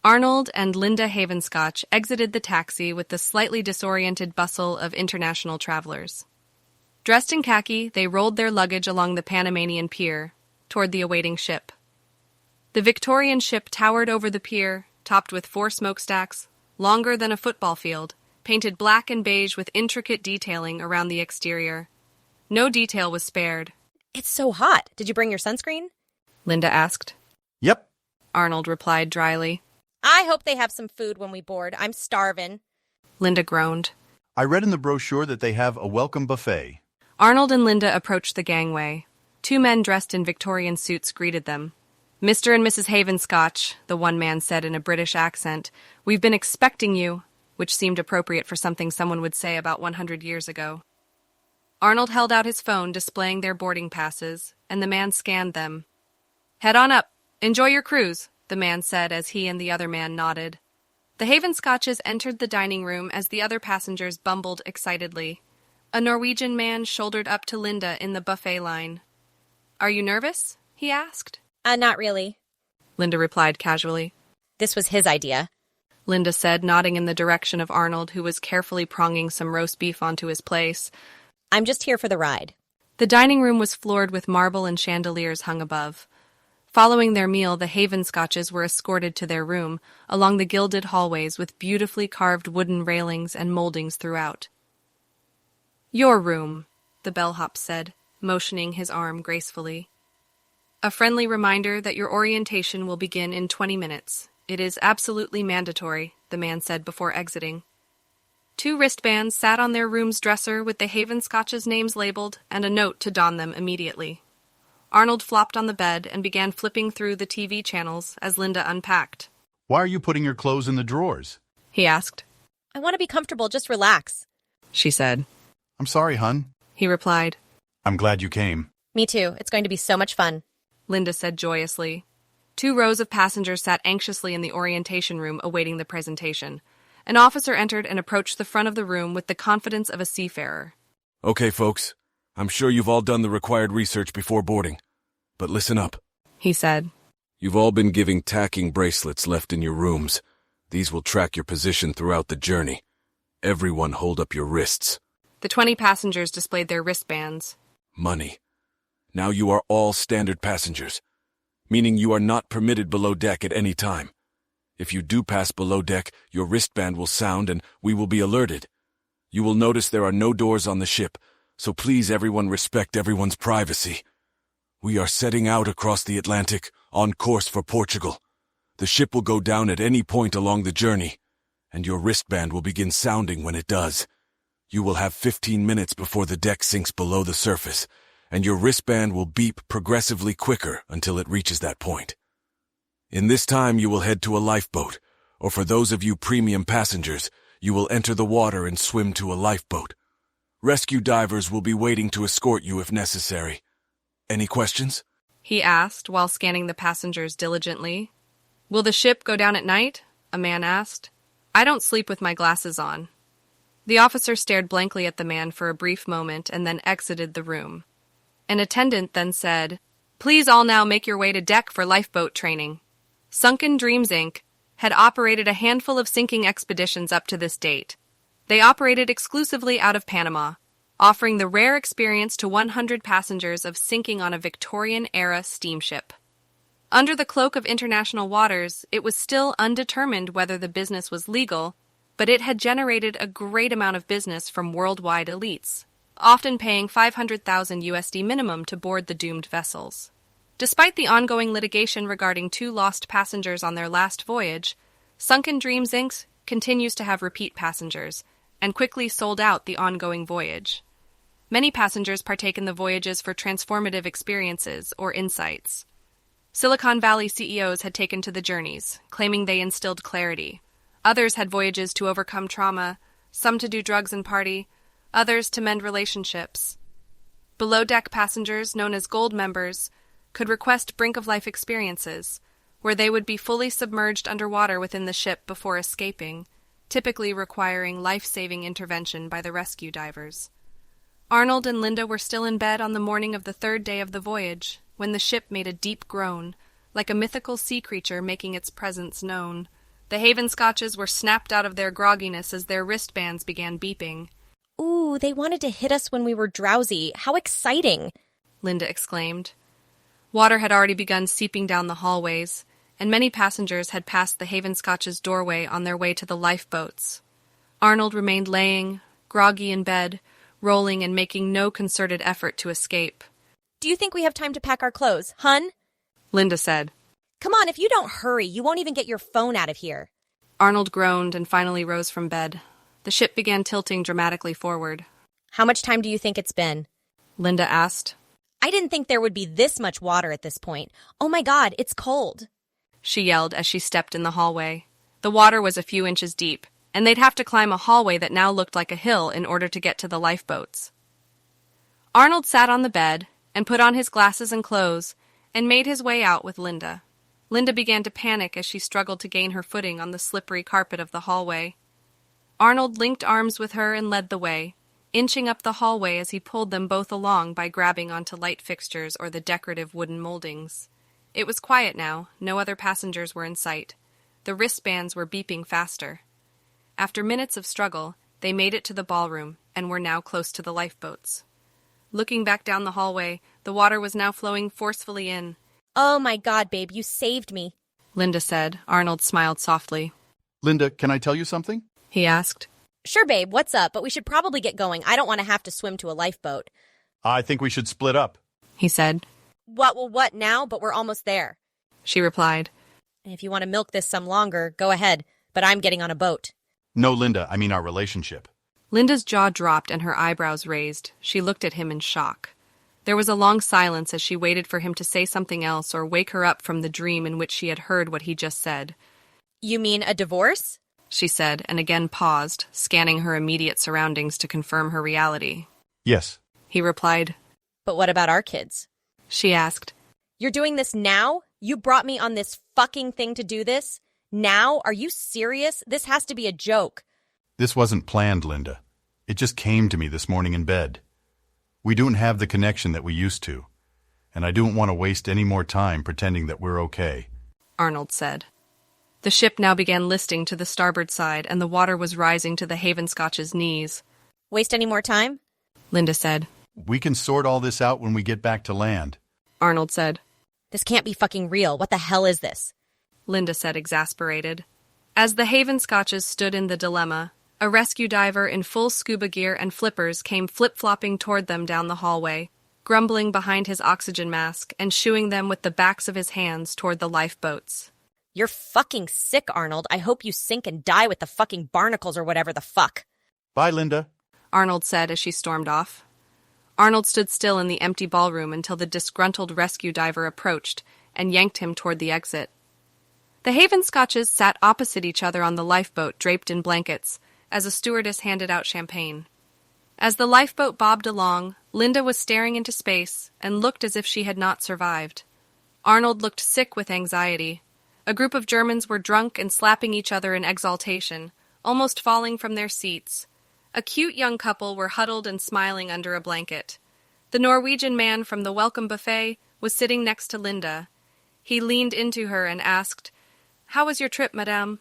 Arnold and Linda Havenscotch exited the taxi with the slightly disoriented bustle of international travelers. Dressed in khaki, they rolled their luggage along the Panamanian pier, toward the awaiting ship. The Victorian ship towered over the pier, topped with 4 smokestacks, longer than a football field, painted black and beige with intricate detailing around the exterior. No detail was spared. It's so hot. Did you bring your sunscreen? Linda asked. Yep. Arnold replied dryly. I hope they have some food when we board. I'm starving. Linda groaned. I read in the brochure that they have a welcome buffet. Arnold and Linda approached the gangway. 2 men dressed in Victorian suits greeted them. Mr. and Mrs. Havenscotch, the one man said in a British accent, "We've been expecting you," which seemed appropriate for something someone would say about 100 years ago. Arnold held out his phone, displaying their boarding passes, and the man scanned them. "Head on up. Enjoy your cruise," the man said as he and the other man nodded. The Havenscotches entered the dining room as the other passengers bumbled excitedly. A Norwegian man shouldered up to Linda in the buffet line. "Are you nervous?" he asked. Not really. Linda replied casually. This was his idea. Linda said, nodding in the direction of Arnold, who was carefully pronging some roast beef onto his place. I'm just here for the ride. The dining room was floored with marble and chandeliers hung above. Following their meal, the Havenscotches were escorted to their room, along the gilded hallways with beautifully carved wooden railings and moldings throughout. "Your room," the bellhop said, motioning his arm gracefully. "A friendly reminder that your orientation will begin in 20 minutes. It is absolutely mandatory," the man said before exiting. 2 wristbands sat on their room's dresser with the Havenscotches' names labeled and a note to don them immediately. Arnold flopped on the bed and began flipping through the TV channels as Linda unpacked. Why are you putting your clothes in the drawers? He asked. I want to be comfortable, just relax. She said. I'm sorry, hun. He replied. I'm glad you came. Me too. It's going to be so much fun. Linda said joyously. 2 rows of passengers sat anxiously in the orientation room awaiting the presentation. An officer entered and approached the front of the room with the confidence of a seafarer. Okay, folks. I'm sure you've all done the required research before boarding. But listen up, he said. You've all been giving tacking bracelets left in your rooms. These will track your position throughout the journey. Everyone hold up your wrists. The 20 passengers displayed their wristbands. Money. Now you are all standard passengers, meaning you are not permitted below deck at any time. If you do pass below deck, your wristband will sound and we will be alerted. You will notice there are no doors on the ship, so please everyone respect everyone's privacy. We are setting out across the Atlantic, on course for Portugal. The ship will go down at any point along the journey, and your wristband will begin sounding when it does. You will have 15 minutes before the deck sinks below the surface, and your wristband will beep progressively quicker until it reaches that point. In this time, you will head to a lifeboat, or for those of you premium passengers, you will enter the water and swim to a lifeboat. Rescue divers will be waiting to escort you if necessary. Any questions? He asked while scanning the passengers diligently. Will the ship go down at night? A man asked. I don't sleep with my glasses on. The officer stared blankly at the man for a brief moment and then exited the room. An attendant then said, Please all now make your way to deck for lifeboat training. Sunken Dreams, Inc. had operated a handful of sinking expeditions up to this date. They operated exclusively out of Panama, offering the rare experience to 100 passengers of sinking on a Victorian-era steamship. Under the cloak of international waters, it was still undetermined whether the business was legal, but it had generated a great amount of business from worldwide elites, often paying $500,000 USD minimum to board the doomed vessels. Despite the ongoing litigation regarding 2 lost passengers on their last voyage, Sunken Dreams, Inc. continues to have repeat passengers, and quickly sold out the ongoing voyage. Many passengers partake in the voyages for transformative experiences or insights. Silicon Valley CEOs had taken to the journeys, claiming they instilled clarity. Others had voyages to overcome trauma, some to do drugs and party, others to mend relationships. Below-deck passengers, known as Gold members, could request brink-of-life experiences, where they would be fully submerged underwater within the ship before escaping, typically requiring life-saving intervention by the rescue divers. Arnold and Linda were still in bed on the morning of the 3rd day of the voyage, when the ship made a deep groan, like a mythical sea creature making its presence known. The Haven Scotches were snapped out of their grogginess as their wristbands began beeping. Ooh, they wanted to hit us when we were drowsy. How exciting! Linda exclaimed. Water had already begun seeping down the hallways, and many passengers had passed the Haven Scotch's doorway on their way to the lifeboats. Arnold remained laying, groggy in bed, rolling and making no concerted effort to escape. Do you think we have time to pack our clothes, hun? Linda said. Come on, if you don't hurry, you won't even get your phone out of here. Arnold groaned and finally rose from bed. The ship began tilting dramatically forward. How much time do you think it's been? Linda asked. I didn't think there would be this much water at this point. Oh my God, it's cold. She yelled as she stepped in the hallway. The water was a few inches deep, and they'd have to climb a hallway that now looked like a hill in order to get to the lifeboats. Arnold sat on the bed and put on his glasses and clothes and made his way out with Linda. Linda began to panic as she struggled to gain her footing on the slippery carpet of the hallway. Arnold linked arms with her and led the way, inching up the hallway as he pulled them both along by grabbing onto light fixtures or the decorative wooden moldings. It was quiet now. No other passengers were in sight. The wristbands were beeping faster. After minutes of struggle, they made it to the ballroom and were now close to the lifeboats. Looking back down the hallway, the water was now flowing forcefully in. Oh my God, babe, you saved me. Linda said. Arnold smiled softly. Linda, can I tell you something? He asked. Sure, babe, what's up? But we should probably get going. I don't want to have to swim to a lifeboat. I think we should split up. He said. What now? But we're almost there. She replied. If you want to milk this some longer, go ahead. But I'm getting on a boat. No, Linda, I mean our relationship. Linda's jaw dropped and her eyebrows raised. She looked at him in shock. There was a long silence as she waited for him to say something else or wake her up from the dream in which she had heard what he just said. You mean a divorce? She said, and again paused, scanning her immediate surroundings to confirm her reality. Yes. He replied. But what about our kids? She asked. You're doing this now? You brought me on this fucking thing to do this? Now? Are you serious? This has to be a joke. This wasn't planned, Linda. It just came to me this morning in bed. We don't have the connection that we used to, and I don't want to waste any more time pretending that we're okay. Arnold said. The ship now began listing to the starboard side, and the water was rising to the Haven Scotch's knees. Waste any more time? Linda said. We can sort all this out when we get back to land. Arnold said. This can't be fucking real. What the hell is this? Linda said, exasperated. As the Haven Scotches stood in the dilemma, a rescue diver in full scuba gear and flippers came flip-flopping toward them down the hallway, grumbling behind his oxygen mask and shooing them with the backs of his hands toward the lifeboats. You're fucking sick, Arnold. I hope you sink and die with the fucking barnacles or whatever the fuck. Bye, Linda. Arnold said as she stormed off. Arnold stood still in the empty ballroom until the disgruntled rescue diver approached and yanked him toward the exit. The Haven Scotches sat opposite each other on the lifeboat draped in blankets, as a stewardess handed out champagne. As the lifeboat bobbed along, Linda was staring into space and looked as if she had not survived. Arnold looked sick with anxiety. A group of Germans were drunk and slapping each other in exaltation, almost falling from their seats. A cute young couple were huddled and smiling under a blanket. The Norwegian man from the welcome buffet was sitting next to Linda. He leaned into her and asked, "How was your trip, madame?"